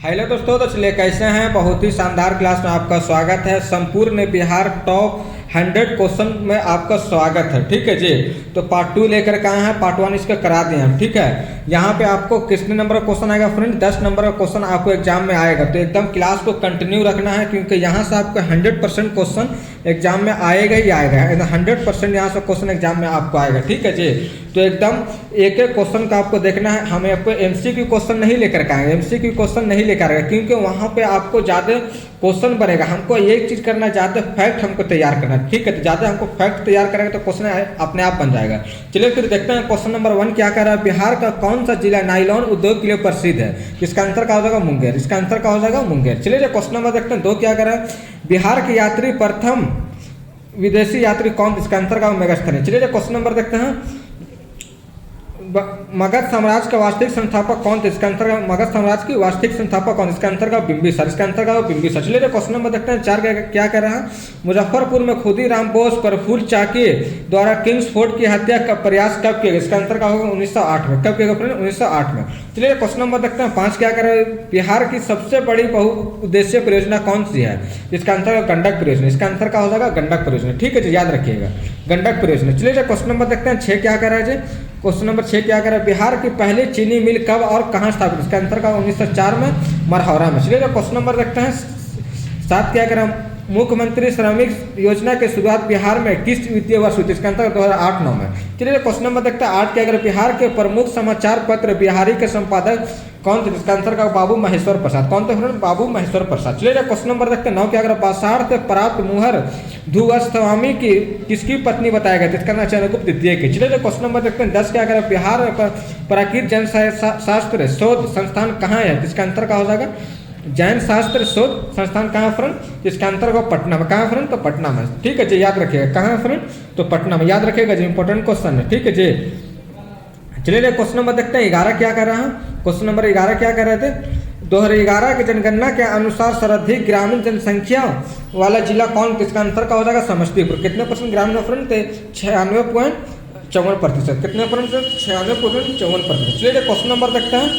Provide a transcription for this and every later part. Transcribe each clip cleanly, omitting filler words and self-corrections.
Hello दोस्तों, तो चलिए कैसे हैं। बहुत ही शानदार क्लास में आपका स्वागत है। संपूर्ण बिहार टॉप 100 क्वेश्चन में आपका स्वागत है। ठीक है जी। तो पार्ट 2 लेकर के आए हैं, पार्ट 1 इसका करा दिए हैं। ठीक है, यहाँ पे आपको कितने नंबर का क्वेश्चन आएगा फ्रेंड? 10 नंबर का क्वेश्चन आपको एग्जाम में आएगा। तो एकदम क्लास को कंटिन्यू रखना है, क्योंकि यहाँ से आपको 100% क्वेश्चन एग्जाम में आएगा ही आएगा। 100% यहाँ से क्वेश्चन एग्जाम में आपको आएगा। ठीक है जी। तो एकदम एक एक क्वेश्चन का आपको देखना है। हमें आपको एमसीक्यू क्वेश्चन नहीं लेकर के आएंगे, एमसीक्यू क्वेश्चन नहीं लेकर आएगा, क्योंकि वहाँ पे आपको ज़्यादा क्वेश्चन बनेगा। हमको एक चीज़ करना है, ज़्यादा फैक्ट हमको तैयार करना है। ठीक है, तो ज़्यादा हमको फैक्ट तैयार करेंगे तो क्वेश्चन अपने आप बन जाएगा। चलिए फिर देखते हैं क्वेश्चन नंबर 1 क्या कर रहा है। बिहार का कौन सा जिला नायलॉन उद्योग के लिए प्रसिद्ध है? इसका आंसर क्या हो जाएगा? मुंगेर। इसका आंसर क्या हो जाएगा? मुंगेर। चलिए क्वेश्चन नंबर देखते हैं 2 क्या कर रहा है। बिहार के यात्री प्रथम विदेशी यात्री कौन? इसका आंसर का मेगास्थनीय। चलिए क्वेश्चन नंबर देखते हैं। मगध साम्राज्य का वास्तविक संस्थापक कौन थे? इसका आंसर का मगध साम्राज्य की वास्तविक संस्थापक कौन? इसका आंसर का बिंबिसार। इसका आंसर का बिंबिसार। चलिए क्वेश्चन नंबर देखते हैं 4 क्या कह रहा है। मुजफ्फरपुर में खुदीराम बोस प्रफुल्ल चाकी द्वारा किंग्स फोर्ट की हत्या का प्रयास कब किया गया? इसका आंसर का होगा 1908 में। कब किया गया फ्रेंड? 1908 में। चलिए क्वेश्चन नंबर देखते हैं 5 क्या कर रहा है। बिहार की सबसे बड़ी बहुउद्देशीय परियोजना कौन सी है? इसका आंसर गंडक परियोजना। इसका आंसर क्या हो जाएगा? गंडक परियोजना। ठीक है जी, याद रखिएगा, गंडक परियोजना। चलिए क्वेश्चन नंबर देखते हैं 6 क्या कर रहा है जी। क्वेश्चन नंबर 6 क्या कर रहा है। बिहार की पहली चीनी मिल कब और कहां स्थापित? इसका आंसर का 1904 में मरहौरा में। चलिए क्वेश्चन नंबर देखते हैं 7 क्या कर रहा है। मुख्यमंत्री श्रमिक योजना की शुरुआत बिहार में किस वित्तीय वर्ष हुई? इसका आंसर 2008-9 में। चलिए क्वेश्चन नंबर देखते हैं 8 क्या कर। बिहार के प्रमुख समाचार पत्र बिहारी के संपादक कौन थे? इसका आंसर का बाबू महेश्वर प्रसाद। कौन थे फ्रेंड? बाबू महेश्वर प्रसाद। चलिए क्वेश्चन नंबर देखते हैं 9 क्या कर। बासार से प्राप्त मुहर ध्रुवस्वामी की किसकी पत्नी बताया गया? इसका नाम चंद्रगुप्त द्वितीय की। चलिए क्वेश्चन नंबर देखते हैं 10 क्या कर। बिहार प्राकृतिक जन शास्त्र शोध संस्थान कहाँ है? इसका आंसर का हो जाएगा जैन शास्त्र शोध संस्थान। कहाँ फ्रेंड? इसका आंसर का पटना में। कहाँ फ्रेंड? तो पटना में। ठीक है जी, याद रखिएगा। कहाँ फ्रेंड? तो पटना में। याद रखिएगा जी, इंपॉर्टेंट क्वेश्चन है। ठीक है जी। चलिए क्वेश्चन नंबर देखते हैं 11 क्या कर रहा है। क्वेश्चन नंबर 11 क्या कर रहे थे। 2011 की जनगणना के अनुसार सर्वाधिक ग्रामीण जनसंख्या वाला जिला कौन? इसका आंसर का हो जाएगा समस्तीपुर। कितने परसेंट ग्रामीण फ्रेंड थे? 96.54%। कितने परसेंट? 96.54%। चलिए क्वेश्चन नंबर देखते हैं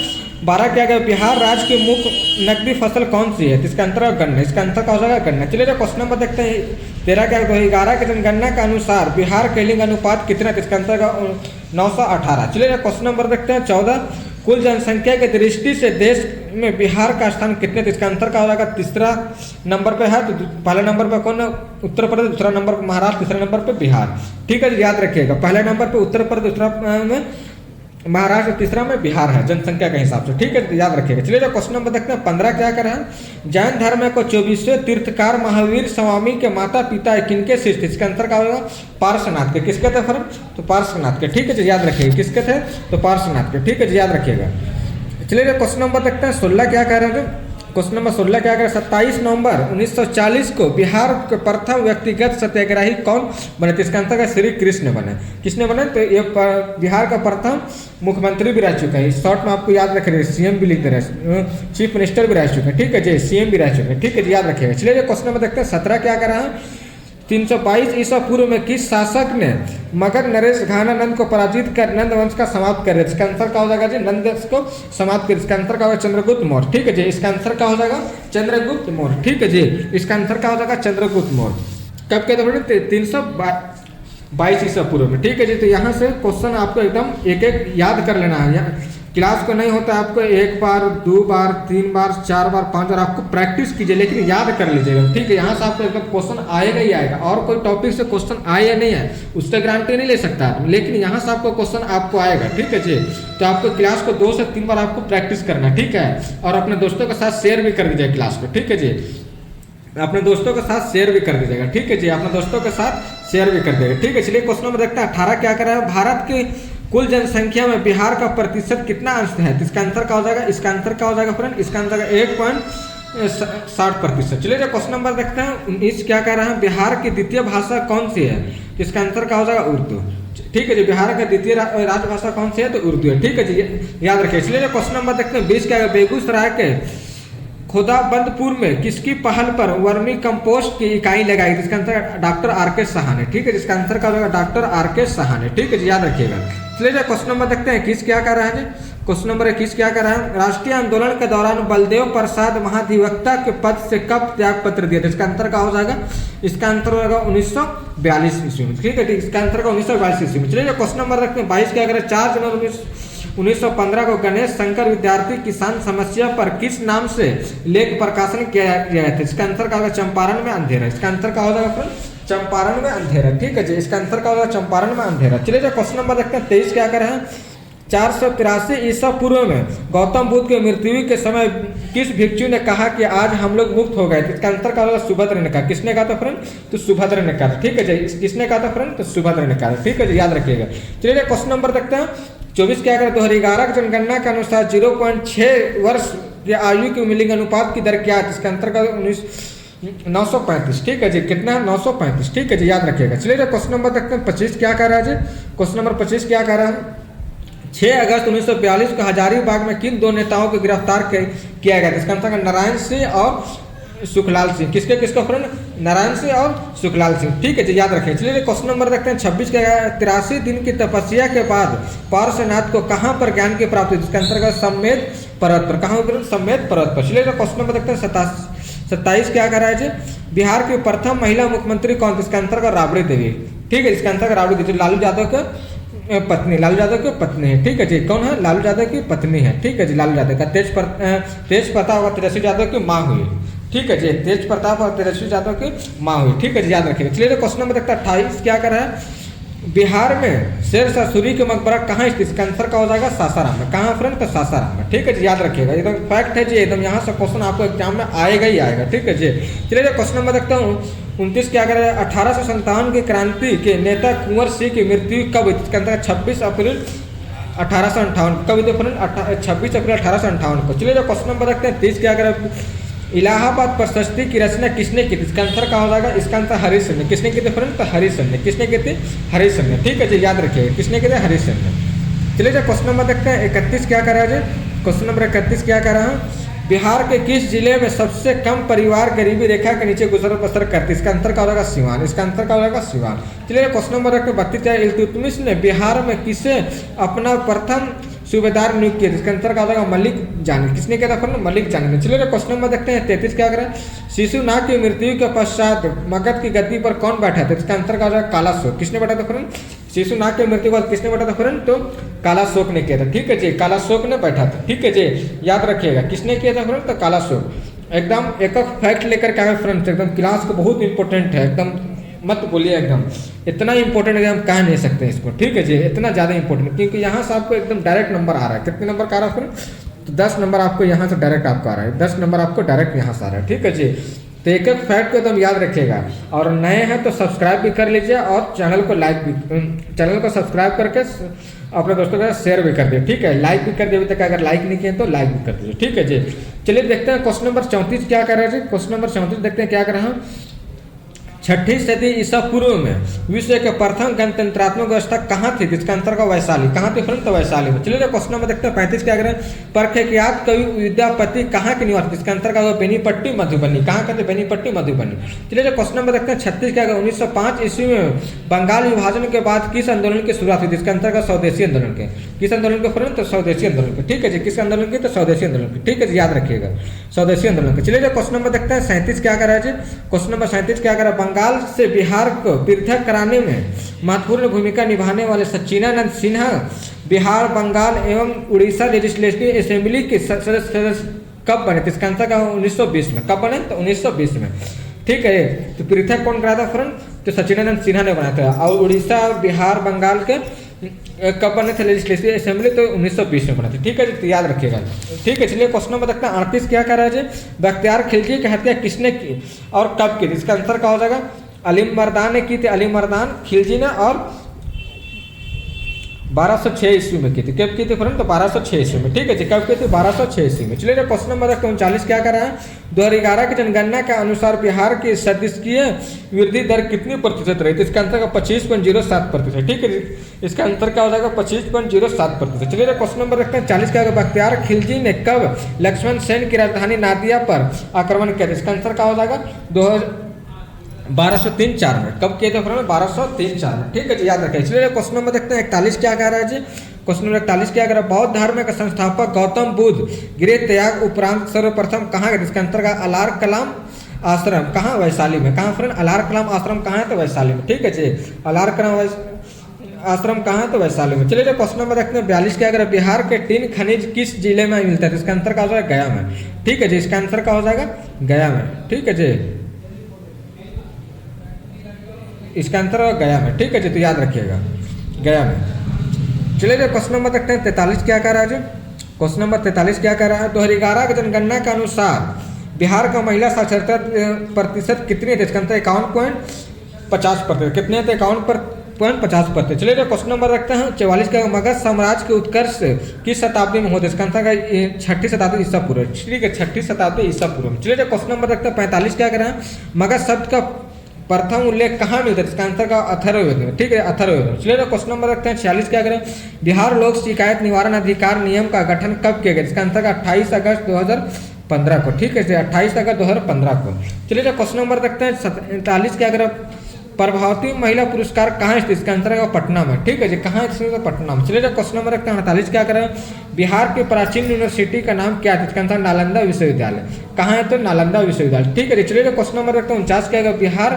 12 क्या गया। बिहार राज्य की मुख्य नकदी फसल कौन सी है? इसका आंसर गन्ना। इसका आंसर का हो जाएगा गन्ना। चलिए क्वेश्चन नंबर देखते हैं 13 क्या। 2011 की जनगणना के अनुसार बिहार के लिंग अनुपात कितना? इसका आंसर का 918। चलिए क्वेश्चन नंबर देखते हैं 14। कुल जनसंख्या की दृष्टि से देश में बिहार का स्थान कितने? इसका आंसर का हो जाएगा तीसरा नंबर पे है। तो पहले नंबर पे कौन? उत्तर प्रदेश। दूसरा नंबर पे महाराष्ट्र। तीसरे नंबर पे बिहार। ठीक है, याद रखिएगा। पहले नंबर पे उत्तर प्रदेश, दूसरा में महाराष्ट्र, तीसरा में बिहार है जनसंख्या के हिसाब से। ठीक है, याद रखिएगा। चलिए क्वेश्चन नंबर देखते हैं 15 क्या कर रहे हैं। जैन धर्म को 24वें तीर्थकार महावीर स्वामी के माता पिता किनके शिष्य थे? इसका आंसर क्या होगा? पार्श्वनाथ के। किसके थे फर्क? तो पार्श्वनाथ के। ठीक है जी, याद रखिएगा। किसके थे? तो पार्श्वनाथ के। ठीक है जी, याद रखिएगा। चलिए क्वेश्चन नंबर देखते हैं 16 क्या कह रहे हैं। क्वेश्चन नंबर 16 क्या करें। 27 नवंबर 1940 को बिहार के प्रथम व्यक्तिगत सत्याग्रही कौन बने? तो इसका आंसर का श्री कृष्ण बने। किसने बने? तो ये बिहार का प्रथम मुख्यमंत्री भी रह चुका है। शॉर्ट में आपको याद रख रहे हैं, सीएम भी लिखते रहे, चीफ मिनिस्टर भी रह चुके हैं। ठीक है जी, सीएम भी रह चुके हैं। ठीक है जी, याद रखिएगा। चलिए क्वेश्चन नंबर देखते हैं 17 क्या कर रहा है। 322 ईसा पूर्व में किस शासक ने मगध नरेश घानानंद को पराजित कर नंद वंश का समाप्त कर दिया? इसका आंसर क्या हो जाएगा जी? नंद वंश को समाप्त कर। इसका आंसर क्या होगा? चंद्रगुप्त मौर्य। ठीक है जी, इसका आंसर क्या हो जाएगा? चंद्रगुप्त मौर्य। ठीक है जी, इसका आंसर क्या हो जाएगा? चंद्रगुप्त मौर्य। कब के दौरान? 322 ईसा पूर्व में। ठीक है जी। तो यहाँ से क्वेश्चन आपको एकदम एक एक याद कर लेना है। क्लास को नहीं होता है आपको 1 बार 2 बार 3 बार 4 बार 5 बार आपको प्रैक्टिस कीजिए, लेकिन याद कर लीजिएगा। ठीक है, यहाँ से आपको एकदम क्वेश्चन आएगा ही आएगा। और कोई टॉपिक से क्वेश्चन आए या नहीं है उसका गारंटी नहीं ले सकता, लेकिन यहाँ से आपको क्वेश्चन आपको आएगा। ठीक है जी। तो आपको क्लास को 2 से 3 बार आपको प्रैक्टिस करना। ठीक है, और अपने दोस्तों के साथ शेयर भी कर दीजिएगा क्लास को। ठीक है जी, अपने दोस्तों के साथ शेयर भी कर दीजिएगा। ठीक है जी, अपने दोस्तों के साथ शेयर भी कर देगा। ठीक है, चलिए क्वेश्चन नंबर देखते हैं 18 क्या कर रहा है। भारत की कुल जनसंख्या में बिहार का प्रतिशत कितना अंश है? तो इसका आंसर क्या हो जाएगा? इसका आंसर क्या हो जाएगा फ्रेंड? इसका आंसर 1.60%। चलिए क्वेश्चन नंबर देखते हैं 19 क्या कह रहा है। बिहार की द्वितीय भाषा कौन सी है? तो इसका आंसर क्या हो जाएगा? उर्दू। ठीक है जी, बिहार का द्वितीय राजभाषा कौन सी है? तो उर्दू है। ठीक है जी, याद रखिए। चलिए क्वेश्चन नंबर देखते हैं 20 क्या है। बेगूसराय के खोदाबंदपुर में किसकी पहल पर वर्मी कंपोस्ट की इकाई लगाई? इसका आंसर डॉक्टर आर.के. साहा ने। ठीक है, जिसका आंसर क्या होगा? Doctor R K. साहा ने। ठीक है जी, याद रखिएगा। चलिए क्वेश्चन नंबर देखते हैं 21 क्या कर रहा है। क्वेश्चन नंबर 21 क्या कर रहा है, राष्ट्रीय आंदोलन के दौरान बलदेव प्रसाद महाधिवक्ता के पद से कब त्याग पत्र दिया था? इसका आंसर क्या हो जाएगा, इसका आंसर होगा 1942 ईस्वी में। ठीक है, इसका आंसर का 1942 ईस्वी में। चलिए क्वेश्चन नंबर रखते हैं 22 क्या करें, 4 जनवरी 1915 को गणेश शंकर विद्यार्थी किसान समस्या पर किस नाम से लेख प्रकाशन किया गया था? इसका आंसर क्या होगा, चंपारण में अंधेरा। इसका आंसर क्या हो जाएगा, चंपारण में अंधेरा। ठीक है जी, इसका आंसर क्या होगा, चंपारण में अंधेरा। चलिए जो क्वेश्चन नंबर देखते हैं 23 क्या कर रहे हैं, 483 ईसा पूर्व में गौतम बुद्ध के मृत्यु के समय किस भिक्षु ने कहा कि आज हम लोग मुक्त हो गए? इसका आंसर क्या होगा, सुभद्र ने कहा। किसने कहा था फ्रेंड, तो सुभद्र ने कहा। ठीक है जी, किसने कहा था फ्रेंड, तो सुभद्र ने कहा। ठीक है जी, याद रखिएगा। चलिए क्वेश्चन नंबर देखते हैं 24 क्या करें, 2011 की जनगणना के अनुसार 0.6 वर्ष की आयु की मिलिंग अनुपात की दर क्या है? इसका अंतर का 935। ठीक है जी, कितना है, 935। ठीक है जी, याद रखिएगा। चलिए क्वेश्चन नंबर देखते हैं 25 क्या कह रहा है जी, क्वेश्चन नंबर 25 क्या कह रहा है, 6 अगस्त 1942 को हजारीबाग में किन दो नेताओं को गिरफ्तार किया गया था? इसका आंसर नारायण सिंह और सुखलाल सिंह। किसके किसको फ्रेंड, नारायण सिंह और सुखलाल सिंह। ठीक है जी, याद रखें। चलिए क्वेश्चन नंबर देखते हैं 26 के 83 दिन की तपस्या के बाद पार्श्वनाथ को कहां पर ज्ञान की प्राप्ति? इसका अंतर्गत सम्मेद पर्वत पर। कहां पर, सम्मेद पर्वत पर। चलिए क्वेश्चन नंबर देखते हैं 27 क्या कर रहा है जी, बिहार की प्रथम महिला मुख्यमंत्री कौन थी? इसका अंतर्गत राबड़ी देवी। ठीक है, इसका अंतर्गत राबड़ी देवी, लालू यादव का पत्नी, लालू यादव की पत्नी है। ठीक है जी, कौन है, लालू यादव की पत्नी है। ठीक है जी, लालू यादव का तेज प्रताप और तेजस्वी यादव की माँ हुई। ठीक है जी, तेज प्रताप और तेजस्वी यादव की माँ हुई। ठीक है जी, याद रखिएगा। चलिए क्वेश्चन नंबर देखते हैं 28 क्या कर रहा है, बिहार में शेर शाह सूरी का मकबरा कहाँ स्थित? इसका आंसर का हो जाएगा सासाराम में। कहाँ फ्रेंड, तो सासाराम में। ठीक है जी, याद रखिएगा, एकदम फैक्ट है जी, एकदम यहाँ से क्वेश्चन आपको एग्जाम में आएगा ही आएगा। ठीक है जी, चलिए क्वेश्चन नंबर देखता हूँ 29 क्या कर रहा है, 1857 की क्रांति के नेता कुंवर सिंह की मृत्यु कब हुई? इसका आंसर 26 अप्रैल 1858। कब हुई फ्रेंड, 26 अप्रैल 1858 को। चलिए क्वेश्चन नंबर देखते हैं 30 क्या कर रहा है, इलाहाबाद प्रशस्ति की रचना किसने की थी? इसका आंसर क्या हो जाएगा, इसका आंसर हरिश्चंद्र ने। किसने की थी फ्रेंड, तो हरिश्चंद्र ने। किसने की थी, हरिश्चंद्र ने। ठीक है जी, याद रखिएगा, किसने की थी, हरिश्चंद्र ने। चलिए क्वेश्चन नंबर देखते हैं 31 क्या कर रहा है जी, क्वेश्चन नंबर 31 क्या कर रहा है, बिहार के किस जिले में सबसे कम परिवार गरीबी रेखा के नीचे गुजर बसर करते? इसका अंतर क्या होगा, सिवान। इसका अंतर क्या होगा, सिवान। चलिए क्वेश्चन नंबर 32 इल्तुतमिश ने बिहार में किसे अपना प्रथम सूबेदार नियुक्त किया? इसका अंतर क्या होगा, मलिक जानी। किसने किया था फ्रेंड, मलिक जानी ने। चलिए क्वेश्चन नंबर देखते हैं 33 क्या करें, शिशुनाग की मृत्यु के पश्चात मगध की गद्दी पर कौन बैठा था? इसका अंतर क्या होगा, कालाशोक। किसने बैठा था फ्रेंड, शिशुनाग की मृत्यु के बाद किसने बैठा था फ्रेंड, तो कालाशोक ने किया था। ठीक है जी, कालाशोक ने बैठा था। ठीक है जी, याद रखिएगा, किसने किया था फ्रेंड, तो कालाशोक। एकदम एक फैक्ट लेकर क्या है फ्रेंड्स, एकदम क्लास को बहुत इंपॉर्टेंट है, एकदम मत बोलिए, एकदम इतना इंपॉर्टेंट है हम कह नहीं सकते इसको। ठीक है जी, इतना ज़्यादा इंपॉर्टेंट, क्योंकि यहाँ से आपको एकदम डायरेक्ट नंबर आ रहा है। कितने नंबर का आ रहा है फ्रेंड, तो 10 नंबर आपको यहाँ से डायरेक्ट आपको आ रहा है, 10 नंबर आपको डायरेक्ट यहाँ से आ रहा है। ठीक है जी, तो एक एक फैक्ट को एकदम याद रखिएगा, और नए हैं तो सब्सक्राइब भी कर लीजिए, और चैनल को लाइक भी, चैनल को सब्सक्राइब करके अपने दोस्तों के साथ शेयर भी कर दिए। ठीक है, लाइक भी कर दिए, अभी तक अगर लाइक नहीं किए तो लाइक भी कर दीजिए। ठीक है जी, चलिए देखते हैं क्वेश्चन नंबर 34 क्या कर रहा है जी, क्वेश्चन नंबर 34 देखते हैं क्या कर रहा है। 6ठी सदी ईसा पूर्व में विश्व के प्रथम गणतंत्रात्मक व्यवस्था कहाँ थी? इसका अंतर का वैशाली। कहाँ थी फ्रेंड, तो वैशाली में। चलिए क्वेश्चन नंबर देखते हैं 35 क्या करें, प्रख्यात कवि विद्यापति कहाँ के निवासी? इसका अंतर का बेनीपट्टी मधुबनी। कहाँ कहते, बेनीपट्टी मधुबनी। चलिए क्वेश्चन नंबर देखते हैं 36 क्या करें, 1905 ईस्वी में बंगाल विभाजन के बाद किस आंदोलन की शुरुआत हुई? इसका अंतर का स्वदेशी आंदोलन के। किस आंदोलन के फ्रेंड, तो स्वदेशी आंदोलन के। ठीक है जी, किस आंदोलन की, तो स्वदेशी आंदोलन की। ठीक है जी, याद रखिएगा, स्वदेशी आंदोलन के। चलिए क्वेश्चन नंबर देखते हैं 37 क्या करा है जी, क्वेश्चन नंबर 37 क्या करा, बंगाल से बिहार को पृथक कराने में महत्वपूर्ण भूमिका निभाने वाले सच्चिदानंद सिन्हा बिहार, बंगाल एवं उड़ीसा लेजिस्लेटिव असेंबली के सदस्य कब बने? इसका आंसर का 1920 में। कब बने, तो 1920 में। ठीक है, तो पृथक कौन कराया था फ्रेंड, तो सच्चिदानंद सिन्हा ने बनाया था। और उड़ीसा, बिहार, बंगाल के कब बने थे लेजिस्लेटिव असेंबली, तो 1920 में बने थे। ठीक है जी, तो याद रखिएगा। ठीक है, चलिए क्वेश्चन नंबर देखते हैं 38 क्या कर रहा है जी, बख्तियार खिलजी की हत्या किसने की और कब की? इसका आंसर क्या हो जाएगा, अली मर्दान ने की थी, अली मर्दान खिलजी ने, और 1206 ईस्वी में की थी। कब की थी फ्रेंड, तो 1206 ईस्वी में। ठीक है जी, कब की थी, 1206 ईस्वी में। चलिए क्वेश्चन नंबर 39 क्या कर रहा है, 2011 की जनगणना के अनुसार बिहार की सदस्यीय वृद्धि दर कितनी प्रतिशत रही थी? इसका आंसर का 25.07%। ठीक है जी, इसका आंसर क्या हो जाएगा, 25.07%। चलिए क्वेश्चन नंबर रखते हैं 40 क्या होगा, बख्तियार खिलजी ने कब लक्ष्मण सेन की राजधानी नादिया पर आक्रमण किया था? इसका आंसर क्या हो जाएगा, 1203-4 में। कब किए थे फ्रेंड, 1203-4 में। ठीक है जी, याद रखें। इसलिए क्वेश्चन नंबर देखते हैं 41 क्या कह रहा है जी, क्वेश्चन नंबर 41 क्या करें, बौद्ध धर्म के संस्थापक गौतम बुद्ध गृह त्याग उपरांत सर्वप्रथम कहाँ गए, इसके अंतर्गत अलार कलाम आश्रम, कहाँ, वैशाली में। कहाँ फ्रेंड, अलार कलाम आश्रम कहाँ है, तो वैशाली में। ठीक है जी, अलार कलाम आश्रम कहाँ है, तो वैशाली में। चलिए क्वेश्चन नंबर देखते हैं 42 क्या करें, बिहार के टीन खनिज किस जिले में मिलता है, इसका आंसर क्या हो जाएगा, गया में। ठीक है जी, इसका आंसर क्या हो जाएगा, गया में। ठीक है जी, इसका आंसर होगा गया में। ठीक है जी, तो याद रखिएगा गया में। चलिए क्वेश्चन नंबर देखते हैं 43 क्या कह रहा है जी, क्वेश्चन नंबर 43 क्या कह रहा है, 2011 की जनगणना के अनुसार बिहार का महिला साक्षरता प्रतिशत कितनी थे, इसका आंसर 51.50%। कितने थे, 51.50%। चलिए क्वेश्चन नंबर रखते हैं 44 का, मगध साम्राज्य के उत्कर्ष किस शताब्दी में होते, इसका आंसर 6वीं शताब्दी ईसा पूर्व। ठीक है, 6वीं शताब्दी ईसा पूर्व। चलिए क्वेश्चन नंबर रखते हैं 45 क्या कर रहे हैं, मगध शब्द का प्रथम उल्लेख कहाँ मिलता है, इसका आंसर का अथर्ववेद में। ठीक है, अथर्ववेद में। चलिए क्वेश्चन नंबर रखते हैं 46 क्या करें, बिहार लोक शिकायत निवारण अधिकार नियम का गठन कब किया गया, इसका आंसर का 28 अगस्त 2015 को। ठीक है, 28 अगस्त 2015 को। चलिए क्वेश्चन नंबर रखते हैं 47 क्या करें, प्रभावती महिला पुरस्कार कहाँ स्थित, इसका आंसर है पटना में। ठीक है जी, कहाँ स्थित, पटना में। चलिए क्वेश्चन नंबर रखते हैं 48 क्या करें, बिहार की प्राचीन यूनिवर्सिटी का नाम क्या है, इसका आंसर नालंदा विश्वविद्यालय। कहाँ है, तो नालंदा विश्वविद्यालय। ठीक है जी, चलिए क्वेश्चन नंबर रखते हैं 49 क्या करें, बिहार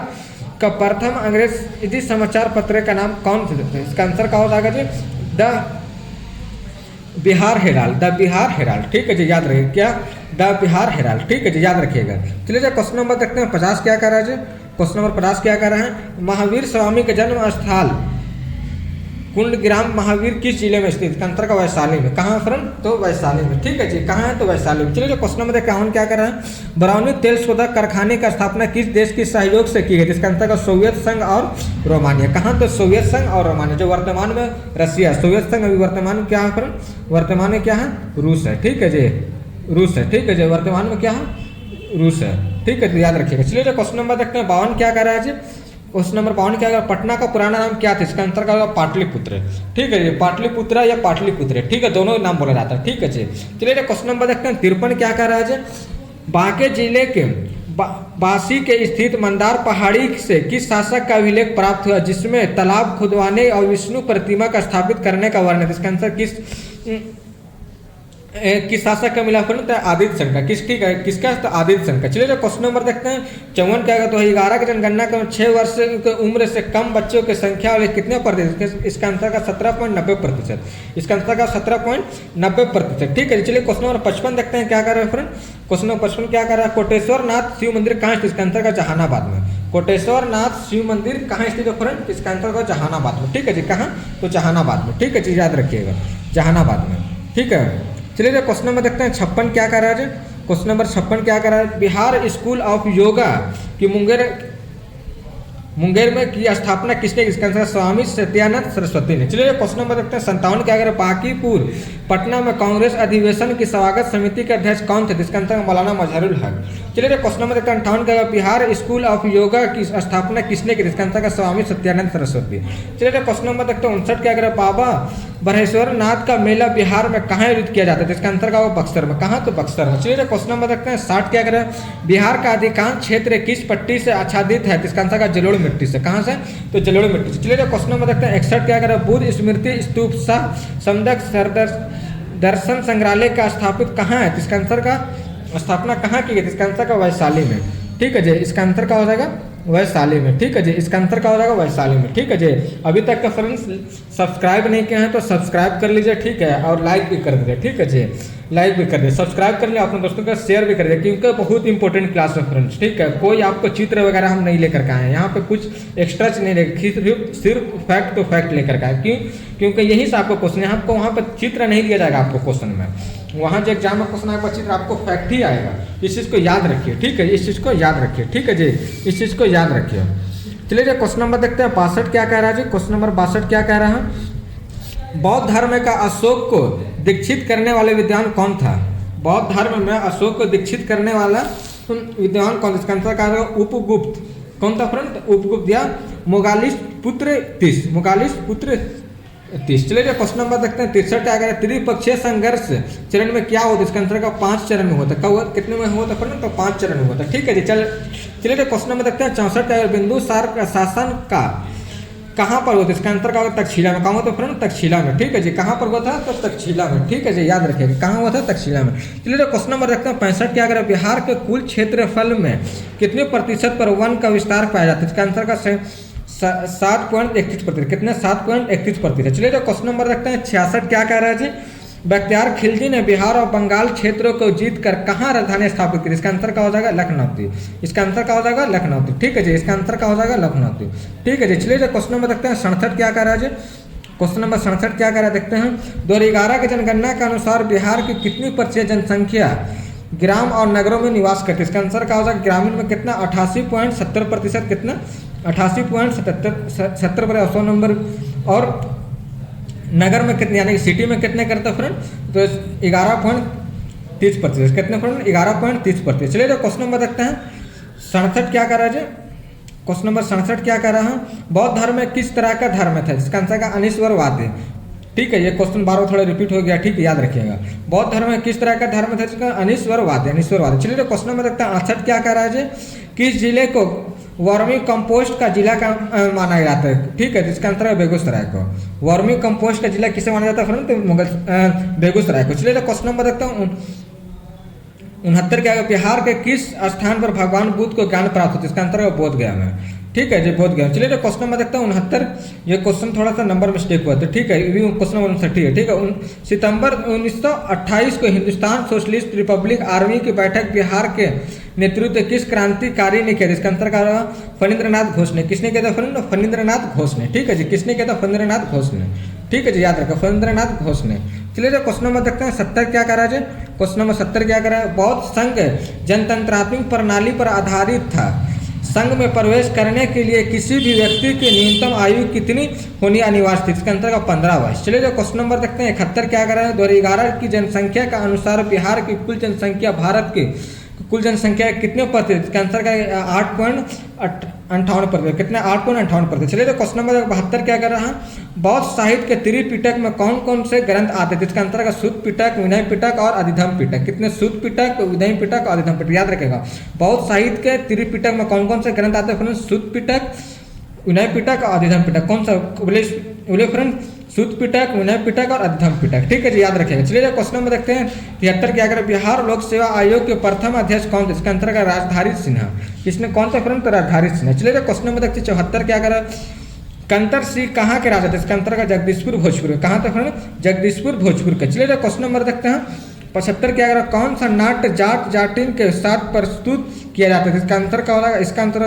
का प्रथम अंग्रेजी समाचार पत्र का नाम कौन सा, इसका आंसर क्या हो जाएगा जी, the Bihar Herald, the Bihar Herald. ठीक है जी, याद रखिए क्या, द बिहार हेराल्ड। ठीक है जी, याद रखिएगा। चलिए क्वेश्चन नंबर देखते हैं 50 क्या कर रहा है जी, क्वेश्चन नंबर 50 क्या कर रहे हैं, महावीर स्वामी के जन्म स्थल कुंडग्राम महावीर किस जिले में स्थित, इसका आंसर का वैशाली में। कहाँ फ्रेंड, तो वैशाली में। ठीक है जी, कहाँ है, तो वैशाली में। चलिए क्वेश्चन नंबर देखते हैं क्या कर रहे हैं, बरौनी तेल शोधक कारखाने का स्थापना किस देश के सहयोग से की गई, इसका आंसर का सोवियत संघ और रोमानिया। कहाँ, तो सोवियत संघ और रोमानिया, जो वर्तमान में रसिया, सोवियत संघ अभी वर्तमान में क्या है फ्रेंड, वर्तमान में क्या है, रूस है। ठीक है जी, रूस है। ठीक है जी, वर्तमान में क्या है, रूस है। ठीक है, तो याद रखिएगा। चलिए क्वेश्चन नंबर देखते हैं 52 क्या कर रहा है जी, क्वेश्चन नंबर 52 क्या कर, पटना का पुराना नाम क्या था, इसका आंसर का पाटलिपुत्र। ठीक है जी, पाटलिपुत्र या पाटलिपुत्र। ठीक है, दोनों नाम बोला जाता है। ठीक है जी, चलिए क्वेश्चन नंबर देखते हैं 53 क्या कर रहा है जी, बांके जिले के बासी के स्थित मंदार पहाड़ी से किस शासक का अभिलेख प्राप्त हुआ, जिसमें तालाब खुदवाने और विष्णु प्रतिमा का स्थापित करने का वर्णन, इसका आंसर किस शासक का मिला, तो आदित्य संघ का। किस, ठीक है, किसका, तो आदित्य संघ का। चलिए क्वेश्चन नंबर देखते हैं 54 क्या, तो 11 की जनगणना का 6 वर्ष की उम्र से कम बच्चों की संख्या वाले कितने प्रतिशत, इसका आंसर का 17.90%। इसका आंसर का 17.90%। ठीक है, चलिए क्वेश्चन नंबर 55 देखते हैं क्या कर रहे हैं फ्रेंड, क्वेश्चन नंबर 55 क्या कर रहा है, कोटेश्वर नाथ शिव मंदिर कहाँ स्थित, इसका आंसर का जहानाबाद में। कोटेश्वर नाथ शिव मंदिर कहाँ स्थित है फ्रेंड, इसका आंसर का जहानाबाद में। ठीक है जी, कहाँ, तो जहानाबाद में। ठीक है जी, याद रखिएगा जहानाबाद में। ठीक है, चलिए क्वेश्चन नंबर देखते हैं 56 क्या कर रहा है, क्वेश्चन नंबर 56 क्या कर रहा है, बिहार स्कूल ऑफ योगा की मुंगेर में की स्थापना किसने, इसका आंसर स्वामी सत्यानंद सरस्वती ने। चलिए क्वेश्चन नंबर देखते हैं 57 क्या करें, बांकीपुर पटना में कांग्रेस अधिवेशन की स्वागत समिति के अध्यक्ष कौन थे, इसका आंसर मौलाना मजहरुल हक। चलिए क्वेश्चन नंबर देखते हैं 58 क्या, बिहार स्कूल ऑफ योगा की स्थापना किसने की, इसका आंसर स्वामी सत्यानंद सरस्वती। चलिए क्वेश्चन नंबर देखते हैं 59 क्या करें, बाबा बरहेश्वर नाथ का मेला बिहार में कहाँ आयोजित किया जाता है, इसका आंसर का बक्सर में। कहाँ, तो बक्सर में। चलिए क्वेश्चन नंबर देखते हैं 60 क्या करें, बिहार का अधिकांश क्षेत्र किस पट्टी से आच्छादित है, इसका आंसर का जलोढ़ मिट्टी से। कहाँ से, तो जलोढ़ मिट्टी से। चलिए क्वेश्चन नंबर देखते हैं 61 क्या करें, बुद्ध स्मृति स्तूप सह समदक दर्शन संग्रहालय का स्थापित कहाँ है, इसका आंसर का स्थापना कहाँ की गई, इसका आंसर का वैशाली में। ठीक है जी, इसका आंसर का हो जाएगा वैशाली में। ठीक है जी, इसका आंसर का हो जाएगा वैशाली में। ठीक है जी, अभी तक का फ्रेंड्स सब्सक्राइब नहीं किया है तो सब्सक्राइब कर लीजिए। ठीक है, और लाइक भी कर दीजिए। ठीक है जी, लाइक भी कर दीजिए, सब्सक्राइब कर लिया, अपने दोस्तों का शेयर भी कर दीजिए, क्योंकि बहुत इंपॉर्टेंट क्लास है फ्रेंड्स। ठीक है, कोई आपको चित्र वगैरह हम नहीं लेकर के आए हैं, यहाँ पे कुछ एक्स्ट्रा नहीं लेकर, सिर्फ फैक्ट तो फैक्ट लेकर के आए। क्यों, क्योंकि यही से आपको क्वेश्चन, यहाँ आपको वहाँ पर चित्र नहीं दिया जाएगा आपको क्वेश्चन में, वहाँ जो एग्जाम में क्वेश्चन आएगा चित्र, आपको फैक्ट ही आएगा। इस चीज़ को याद रखिए। ठीक है, इस चीज़ को याद रखिए। ठीक है जी, इस चीज़ को याद रखिए। चलिए क्वेश्चन नंबर देखते हैं 62 क्या कह रहा है जी, क्वेश्चन नंबर 62 क्या कह रहा है, बौद्ध धर्म का अशोक को दीक्षित करने वाले विद्वान कौन था, बौद्ध धर्म में अशोक को दीक्षित करने वाला विद्वान कौन, इसका आंसर क्या उपगुप्त। कौन था फ्रेंड, उपगुप्त या मोगालिस पुत्र तीस, मोगालिस पुत्र 30। चलिए क्वेश्चन नंबर देखते हैं 63 क्या करें, त्रिपक्षीय संघर्ष चरण में क्या होता है, इसका आंसर का 5 चरण में होता है। कब, कितने में होता है, तो 5 चरण में होता है। ठीक है जी, चलिए क्वेश्चन नंबर देखते हैं 64 क्या, बिंदुसार का शासन कहाँ पर हुआ था, इसका आंसर क्या होगा तक्षशिला में। कहाँ हुआ था फ्रेंड, तक्षशिला में, ठीक है जी। कहाँ पर हुआ था, तो तक्षशिला में, ठीक है जी, याद रखिएगा कहाँ हुआ था, तक्षशिला में। चलिए क्वेश्चन नंबर देखते हैं 65 क्या करें, बिहार के कुल क्षेत्रफल में कितने प्रतिशत पर वन का विस्तार पाया जाता है, इसका आंसर का 7.31%, कितने 7.31%। चलिए क्वेश्चन नंबर देखते हैं 66 क्या कह रहा है जी, बख्तियार खिलजी ने बिहार और बंगाल क्षेत्रों को जीतकर कहाँ राजधानी स्थापित की, इसका आंसर क्या हो जाएगा लखनऊ। इसका आंसर क्या हो जाएगा लखनऊ, ठीक है जी, इसका आंसर क्या हो जाएगा लखनऊ, ठीक है जी। चलिए क्वेश्चन नंबर देखते हैं 67 क्या कह रहा है जी, क्वेश्चन नंबर 67 क्या कह रहा है देखते हैं, 2011 की जनगणना के अनुसार बिहार की कितनी प्रतिशत जनसंख्या ग्राम और नगरों में निवास करती है, इसका आंसर क्या हो जाएगा ग्रामीण में कितना 88.70%, कितना 88.70%, 100 नंबर, और नगर में कितने यानी कि सिटी में कितने करते हैं फ्रेंड, तो 11.30%, कितने फ्रेंड 11.30%। चलिए क्वेश्चन नंबर देखते हैं 67 क्या कर रहा है जी, क्वेश्चन नंबर 67 क्या कर रहा है, बौद्ध धर्म में किस तरह का धर्म था, इसका आंसर का अनिश्वरवाद है, ठीक है। ये क्वेश्चन बार बार थोड़ा रिपीट हो गया, ठीक है, याद रखिएगा। बौद्ध धर्म में किस तरह का धर्म था, इसका अनिश्वरवाद है, अनिश्वरवाद। चलिए क्वेश्चन नंबर देखते हैं 68 क्या कर रहा है जी, किस जिले को वर्मी कंपोस्ट का जिला का माना जाता है, ठीक है, जिसका आंसर है बेगूसराय को। वर्मी कंपोस्ट का जिला किसे माना जाता है फ्रेंड, तो बेगूसराय को। चलिए क्वेश्चन नंबर देखता हूँ 69 क्या, बिहार के किस स्थान पर भगवान बुद्ध को ज्ञान प्राप्त होता है, इसका आंसर है बोध गया में, ठीक है जी, बोध गया। चलिए क्वेश्चन नंबर देखता हूँ 69, ये क्वेश्चन थोड़ा सा नंबर मिस्टेक हुआ था, ठीक है, ये क्वेश्चन नंबर 59 है, ठीक है। सितंबर 1928 को हिंदुस्तान सोशलिस्ट रिपब्लिक आर्मी की बैठक बिहार के नेतृत्व किस क्रांतिकारी ने किया, इसका आंसर क्या होगा फणींद्रनाथ घोष ने। किसने किया था फ्रेंड, फणींद्रनाथ घोष ने, ठीक है जी, किसने किया था फणींद्रनाथ घोष ने, ठीक है जी, याद रखो फणींद्रनाथ घोष ने। चलिए क्वेश्चन नंबर देखते हैं 70 क्या करा है, क्वेश्चन नंबर 70 क्या करा है, बौद्ध संघ जनतंत्रात्मक प्रणाली पर आधारित था, संघ में प्रवेश करने के लिए किसी भी व्यक्ति की न्यूनतम आयु कितनी होनी अनिवार्य थी, इसके अंतर का 15 वर्ष। चलिए क्वेश्चन नंबर देखते हैं 71 क्या कर रहा है, 2011 की जनसंख्या का अनुसार बिहार की कुल जनसंख्या भारत की कुल जनसंख्या कितने प्रतिशत, इसका आंसर का 8.58%, कितने 8.58%। चलिए क्वेश्चन नंबर 72 क्या कर रहा है, बौद्ध साहित्य के त्रिपिटक में कौन कौन से ग्रंथ आते थे, इसका आंसर का सुत्त पिटक, विनय पिटक और अधिधम्म पिटक, कितने सुत्त पिटक, विनय पिटक और अधिधम्म पिटक, याद रखेगा। बौद्ध साहित्य के त्रिपिटक में कौन कौन से ग्रंथ आते हैं फ्रेंड, सुत्त पिटक, विनय पिटक और अधिधम्म पिटक, कौन सा बोले फ्रेंड, सुत्त पिटक, विनय पिटक और अधिधम्म पिटक, ठीक है जी, याद रखेगा। चलिए क्वेश्चन नंबर देखते हैं 73 क्या करें, बिहार लोक सेवा आयोग के प्रथम अध्यक्ष कौन थे, इसका आंसर का राजधारी सिन्हा, इसने कौन सा फ्रेंड, तो राजधारी सिन्हा। चलिए क्वेश्चन नंबर देखते हैं 74 क्या करें, कंतर सिंह कहाँ के राजा थे, इसका आंसर का जगदीशपुर भोजपुर, कहाँ थे फ्रेंड, जगदीशपुर भोजपुर के। चलिए क्वेश्चन नंबर देखते हैं 75 क्या करें, कौन सा नाट्य जाट जाटिन के साथ प्रस्तुत किया जाता है, इसका आंसर क्या होगा, इसका आंसर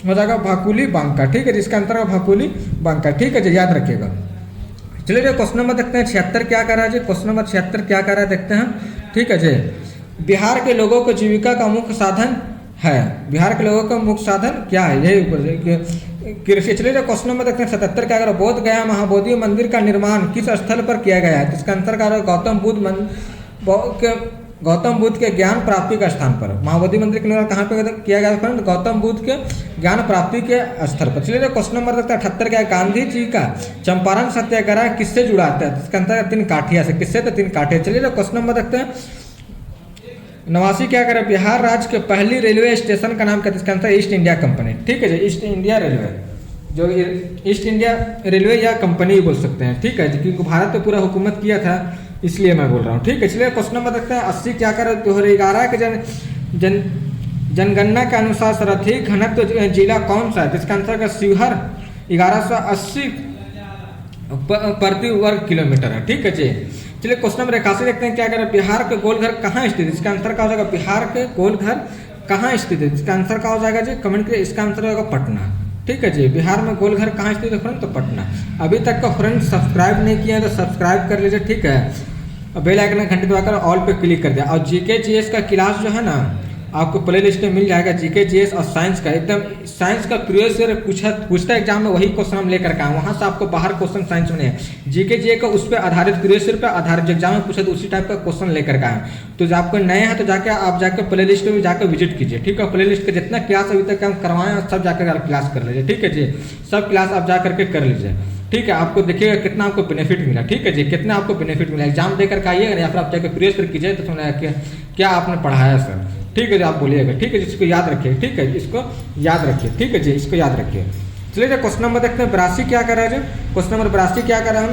हो जाएगा भाकुली बांका, ठीक है, जिसका आंसर होगा भाकुली बांका, ठीक है जी, याद रखिएगा। चलिए क्वेश्चन नंबर देखते हैं 76 क्या कर रहा है जी, क्वेश्चन नंबर 76 क्या कर रहा है देखते हैं, ठीक है जी। बिहार के लोगों को जीविका का मुख्य साधन है, बिहार के लोगों का मुख्य साधन क्या है, यही कृषि। चलिए क्वेश्चन नंबर देखते हैं 77 क्या कर रहा है, बोध गया महाबोधि मंदिर का निर्माण किस स्थल पर किया गया है, इसका आंसर क्या होगा गौतम बुद्ध के ज्ञान प्राप्ति का स्थान पर। महाबोधि मंदिर का निर्माण कहाँ पे किया गया फ्रेंड, गौतम बुद्ध के ज्ञान प्राप्ति के स्थल पर। चलिए क्वेश्चन नंबर देखते हैं 78 क्या है, गांधी जी का चंपारण सत्याग्रह किससे जुड़ा है, इसका आंसर 3 काठिया से, किससे, तो 3 काठिया। चलिए क्वेश्चन नंबर देखते हैं 89 क्या करें, बिहार राज्य के पहली रेलवे स्टेशन का नाम क्या है, इसका आंसर ईस्ट इंडिया कंपनी, ठीक है जी, ईस्ट इंडिया रेलवे, जो ईस्ट इंडिया रेलवे या कंपनी बोल सकते हैं, ठीक है जी, क्योंकि भारत पे पूरा हुकूमत किया था इसलिए मैं बोल रहा हूँ, ठीक है। चलिए क्वेश्चन नंबर देखते हैं 80 क्या करें, 2011 के जनगणना के अनुसार सर्वाधिक घनत्व जिला कौन सा है, इसका आंसर का शिवहर 1180 प्रति वर्ग किलोमीटर है, ठीक है जी। चलिए क्वेश्चन नंबर 81 देखते हैं क्या करें, बिहार के गोलघर कहाँ स्थित है, इसका आंसर क्या हो जाएगा, बिहार के गोलघर कहाँ स्थित है, इसका आंसर क्या हो जाएगा जी, कमेंट करिए, इसका आंसर होगा पटना, ठीक है जी। बिहार में गोलघर कहाँ स्थित है फ्रेंड, तो पटना। अभी तक का फ्रेंड सब्सक्राइब नहीं किया है तो सब्सक्राइब कर लीजिए, ठीक है, बेल आइकन घंटे दबाकर ऑल पे क्लिक कर दिया। और जीके जीएस का क्लास जो है ना आपको प्ले लिस्ट में मिल जाएगा, जीके जीएस और साइंस का, एकदम साइंस का प्रीवियस ईयर पूछता एग्जाम में वही क्वेश्चन हम लेकर के आए, वहाँ से आपको बाहर क्वेश्चन साइंस में नहीं है, जीके जीए का उस पर आधारित प्रीवियस ईयर पर आधारित एग्जाम में पूछे तो उसी टाइप का क्वेश्चन लेकर के आए। तो जो आपको नए हैं तो जाके आप जाकर प्ले लिस्ट में जाकर विजिट कीजिए, ठीक है, प्ले लिस्ट का जितना क्लास अभी तक हम करवाएं सब जाकर क्लास कर लीजिए, ठीक है जी, सब क्लास आप जा करके कर लीजिए, ठीक है। आपको देखिएगा कितना आपको बेनिफिट मिला, ठीक है जी, कितना आपको बेनिफिट मिला, एग्जाम देकर आइएगा या फिर आप जाकर प्रीवियस ईयर कीजिए तो सुना क्या आपने पढ़ाया सर, ठीक है जी, आप बोलिएगा, ठीक है जी, इसको याद रखिए, ठीक है, इसको याद रखिए, ठीक है जी, इसको याद रखिए। चलिए क्वेश्चन नंबर देखते हैं 82 क्या कर रहा है। क्वेश्चन नंबर 82 क्या कर रहा है,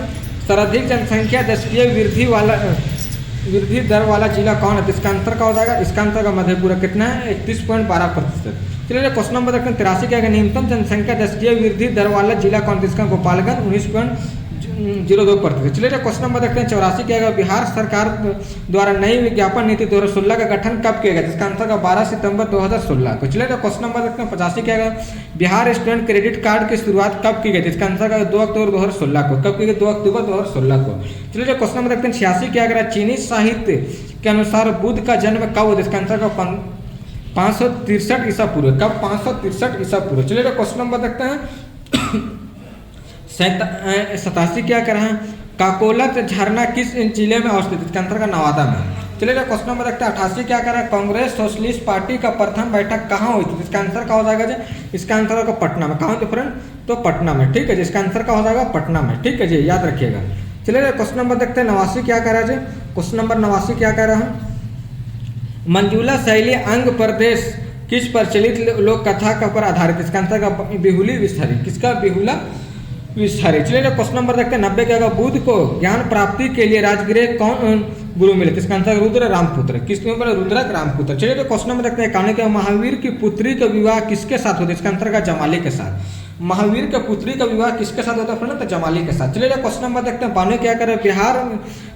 सर्वाधिक जनसंख्या दशकीय वृद्धि दर वाला जिला कौन है? तो इसका आंसर क्या हो जाएगा? इसका आंसर का मधेपुरा कितना है? 31.12%। चलिए क्वेश्चन नंबर देखते हैं 83 क्या है, न्यूनतम जनसंख्या दशकीय वृद्धि दर वाला जिला कौन? इसका गोपालगंज 19.02%। चलिए क्वेश्चन नंबर देखते हैं 84 क्या है, बिहार सरकार द्वारा नई विज्ञापन नीति 2016 का गठन कब किया गया? इसका आंसर का 12 सितंबर 2016 को। चलिए क्वेश्चन नंबर देखते हैं 85 क्या है, बिहार स्टूडेंट क्रेडिट कार्ड की शुरुआत कब की गई? इसका आंसर का 2 अक्टूबर 2016 को। कब की गई? 2 अक्टूबर 2016 को। चलिए क्वेश्चन नंबर देखते हैं 86 क्या है, चीनी साहित्य के अनुसार बुद्ध का जन्म कब हुआ? इसका आंसर का 563 ईसा पूर्व। कब? 563 ईसा पूर्व। चलिए क्वेश्चन नंबर देखते हैं 87 क्या कर रहे हैं, काकोलत झरना किस जिले में अवस्थित? इसका आंसर का नवादा में। चलिए क्वेश्चन नंबर देखते हैं 88 क्या कर रहा है, कांग्रेस सोशलिस्ट पार्टी का प्रथम बैठक कहाँ हुई थी? इसका आंसर क्या हो जाएगा जी? इसका आंसर होगा पटना में। कहाँ फ्रेंड? तो पटना में। ठीक है जी, इसका आंसर क्या हो जाएगा? पटना में। ठीक है जी, याद रखिएगा। चलिए क्वेश्चन नंबर देखते हैं 89 क्या कर रहा है जी। क्वेश्चन नंबर 89 क्या कर रहा है, मंजूला शैली अंग प्रदेश किस प्रचलित लोक कथा का पर आधारित? इसका आंसर का बिहुली विस्तारी। किसका? बिहुला विस्तारी। चलिए क्वेश्चन नंबर देखते हैं 90 क्या होगा, बुद्ध को ज्ञान प्राप्ति के लिए राजगृह कौन गुरु मिले? इसका आंसर रुद्र रामपुत्र। किसके ऊपर? रुद्रक रामपुत्र। चलिए क्वेश्चन नंबर देखते हैं 91 क्या, महावीर की पुत्री का विवाह किसके साथ होता है? इसका आंसर का जमाली के साथ। महावीर के पुत्री का विवाह किसके साथ होता है फ्रेंड? तो जमाली के साथ। चलिए क्वेश्चन नंबर देखते हैं 92 क्या करें, बिहार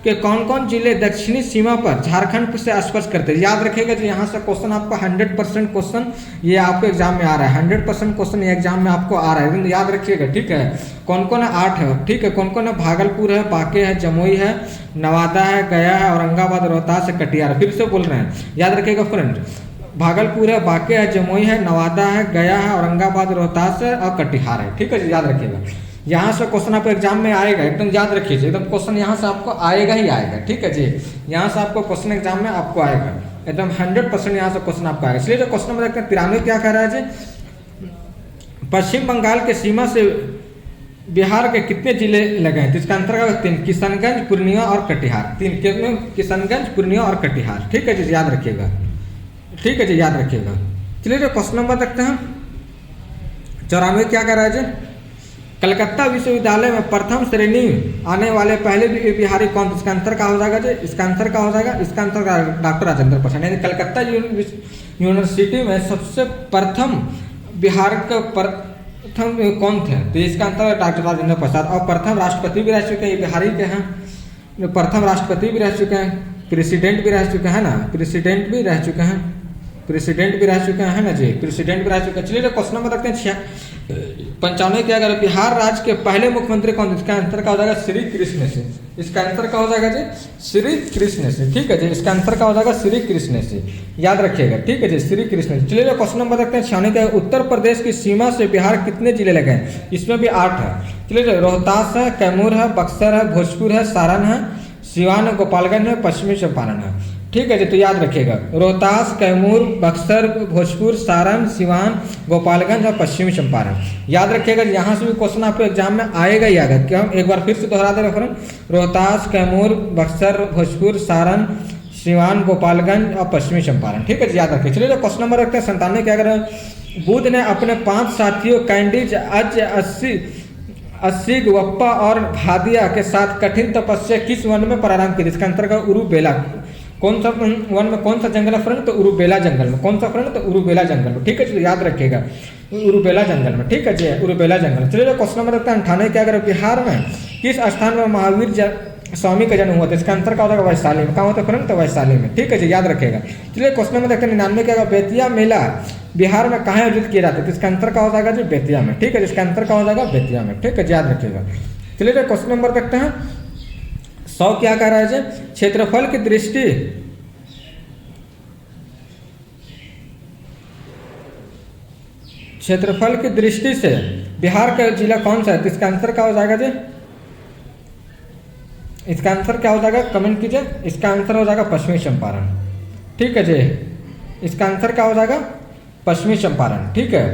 के कौन कौन जिले दक्षिणी सीमा पर झारखंड से स्पर्श करते हैं? याद रखिएगा जी, यहाँ से क्वेश्चन आपका 100% क्वेश्चन ये आपको एग्जाम में आ रहा है। 100% क्वेश्चन ये एग्जाम में आपको आ रहा है, याद रखिएगा। ठीक है, कौन कौन है? 8 है। ठीक है, कौन कौन है? भागलपुर है, बांके है, जमुई है, नवादा है, गया है, औरंगाबाद, रोहतास है, कटिहार। फिर से बोल रहे हैं, याद रखिएगा फ्रेंड, भागलपुर है, बांके है, जमुई है, नवादा है, गया है, औरंगाबाद, रोहतास है और कटिहार है। ठीक है जी, याद रखिएगा। यहाँ से क्वेश्चन आपको एग्जाम में आएगा, एकदम याद रखिए, एकदम क्वेश्चन यहाँ से आपको आएगा ही आएगा। ठीक है जी, यहाँ से आपको क्वेश्चन एग्जाम में आपको आएगा, एकदम 100% यहाँ से क्वेश्चन आपको आएगा। इसलिए जो क्वेश्चन नंबर 93 क्या कह रहा है जी, पश्चिम बंगाल के सीमा से बिहार के कितने जिले लगे हैं? तो इसका आंसर का 3, किशनगंज, पूर्णिया और कटिहार। 3 कितने? किशनगंज, पूर्णिया और कटिहार। ठीक है जी, याद रखिएगा। ठीक है जी, याद रखिएगा। चलिए जो क्वेश्चन नंबर देखते हैं 94 क्या कह रहा है जी, कलकत्ता विश्वविद्यालय में प्रथम श्रेणी आने वाले पहले बिहारी कौन? इसका आंसर क्या हो जाएगा जी? इसका आंसर क्या हो जाएगा? इसका आंसर डॉक्टर राजेंद्र प्रसाद। यानी कलकत्ता यूनिवर्सिटी में सबसे प्रथम बिहार का प्रथम कौन थे? तो इसका आंसर डॉक्टर राजेंद्र प्रसाद। और प्रथम राष्ट्रपति भी रह चुके हैं, ये बिहारी के हैं। प्रथम राष्ट्रपति भी रह चुके हैं, प्रेसिडेंट भी रह चुके हैं ना, प्रेसिडेंट भी रह चुके हैं, प्रेसिडेंट भी रह चुके हैं ना जी, प्रेसिडेंट भी रह चुके हैं। चलिए क्वेश्चन नंबर देखते हैं 95 क्या करें, बिहार राज्य के पहले मुख्यमंत्री कौन? इसका आंसर क्या हो जाएगा? श्री कृष्ण से। इसका आंसर क्या हो जाएगा जी? श्री कृष्ण से। ठीक है जी, इसका आंसर क्या हो जाएगा? श्री कृष्ण से, याद रखिएगा। ठीक है जी, श्री कृष्ण से। चलिए क्वेश्चन नंबर देखते हैं 96 क्या, उत्तर प्रदेश की सीमा से बिहार कितने जिले लगे हैं? इसमें भी 8 है। चलिए रोहतास है, कैमूर है, बक्सर है, भोजपुर है, सारण है, सिवान है, गोपालगंज है, पश्चिमी चंपारण है। ठीक है जी, तो याद रखिएगा, रोहतास, कैमूर, बक्सर, भोजपुर, सारण, सिवान, गोपालगंज और पश्चिमी चंपारण। याद रखिएगा, यहाँ से भी क्वेश्चन आपको एग्जाम में आएगा ही आएगा। क्या हम एक बार फिर से दोहरा दे रहे फ्रेंड, रोहतास, कैमूर, बक्सर, भोजपुर, सारण, सिवान, गोपालगंज और पश्चिमी चंपारण। ठीक है जी, याद रखिए। चलिए क्वेश्चन नंबर रखते हैं 97 क्या करें, बुद्ध ने अपने 5 साथियों कैंडिज, अज, अस्सी, वप्पा और भादिया के साथ कठिन तपस्या किस वन में प्रारंभ की? इसका आंसर का उरुबेला। कौन सा वन में, कौन सा जंगल है फ्रेंड? तो उरुबेला जंगल में। कौन सा फ्रेंड? तो उरुबेला जंगल में। ठीक है चलिए, याद रखिएगा, उरुबेला जंगल में। ठीक है जी, उरुबेला जंगल। चलिए क्वेश्चन नंबर देखते हैं 98 क्या करें, बिहार में किस स्थान में महावीर स्वामी का जन्म हुआ था? इसका आंसर क्या होगा? वैशाली में। कहाँ होता है फ्रेंड? तो वैशाली में। ठीक है जी, याद रखिएगा। चलिए क्वेश्चन नंबर देखते हैं 99 क्या, बेतिया मेला बिहार में कहाँ आयोजित किया जाता है? तो इसका आंसर क्या हो जाएगा जी? बेतिया में। ठीक है, इसका आंसर क्या हो जाएगा? बेतिया में। ठीक है, याद रखिएगा। चलिए क्वेश्चन नंबर देखते हैं 100 क्या कह रहा है जी, क्षेत्रफल की दृष्टि क्षेत्रफल की दृष्टि से बिहार का जिला कौन सा है? तो इसका आंसर क्या हो जाएगा जी? इसका आंसर क्या हो जाएगा? कमेंट कीजिए। इसका आंसर हो जाएगा पश्चिमी चंपारण। ठीक है जी, इसका आंसर क्या हो जाएगा? पश्चिमी चंपारण। ठीक है,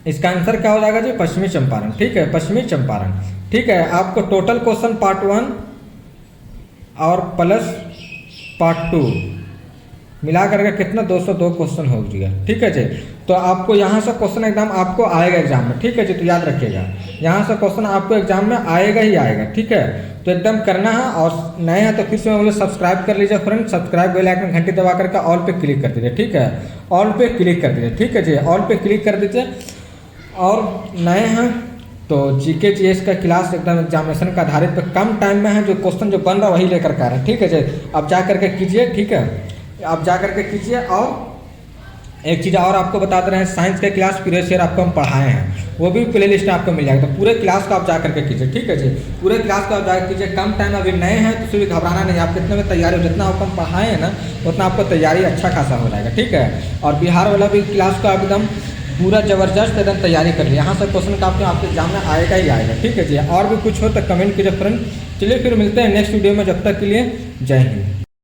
इसका आंसर क्या हो जाएगा जी? पश्चिमी चंपारण। ठीक है, पश्चिमी चंपारण। ठीक है, आपको टोटल क्वेश्चन पार्ट 1 और प्लस पार्ट 2 मिला करके कितना 202 क्वेश्चन हो गया। ठीक है जी। तो आपको यहाँ से क्वेश्चन एकदम आपको आएगा एग्जाम में। ठीक है जी। तो याद रखिएगा यहाँ से क्वेश्चन आपको एग्जाम में आएगा ही आएगा। ठीक है। तो एकदम करना है, और नए हैं तो फिर से मैं बोले सब्सक्राइब कर लीजिए फ्रेंड, सब्सक्राइब बेल आइकन घंटी दबा करके ऑल पे क्लिक कर दीजिए। ठीक है, ऑल पे क्लिक कर दीजिए। ठीक है जी, ऑल पे क्लिक कर दीजिए। और नए हैं तो जीके जीएस का क्लास एकदम एग्जामिनेशन का आधारित पे कम टाइम में है, जो क्वेश्चन जो बन रहा है वही लेकर के आ रहे हैं। ठीक है जी, अब जा करके कीजिए। ठीक है, अब जा करके कीजिए। और एक चीज़ और आपको बता दे रहे हैं, साइंस के क्लास प्रीवियस ईयर आपको हम पढ़ाए हैं, वो भी प्ले लिस्ट आपको मिल जाएगा। तो पूरे क्लास को आप जा करके कीजिए। ठीक है जी, पूरे क्लास को आप जा कीजिए। कम टाइम, अभी नए हैं तो फिर घबराना नहीं, आप कितने में तैयारी हो, जितना आपको हम पढ़ाए हैं ना उतना आपको तैयारी अच्छा खासा हो जाएगा। ठीक है, और बिहार वाला भी क्लास को एकदम पूरा ज़बरदस्त एकदम तैयारी कर लिया। यहाँ से क्वेश्चन का आपके एग्जाम में आएगा ही आएगा। ठीक है जी, और भी कुछ हो तो कमेंट कीजिए फ्रेंड। चलिए फिर मिलते हैं नेक्स्ट वीडियो में, जब तक के लिए जय हिंद।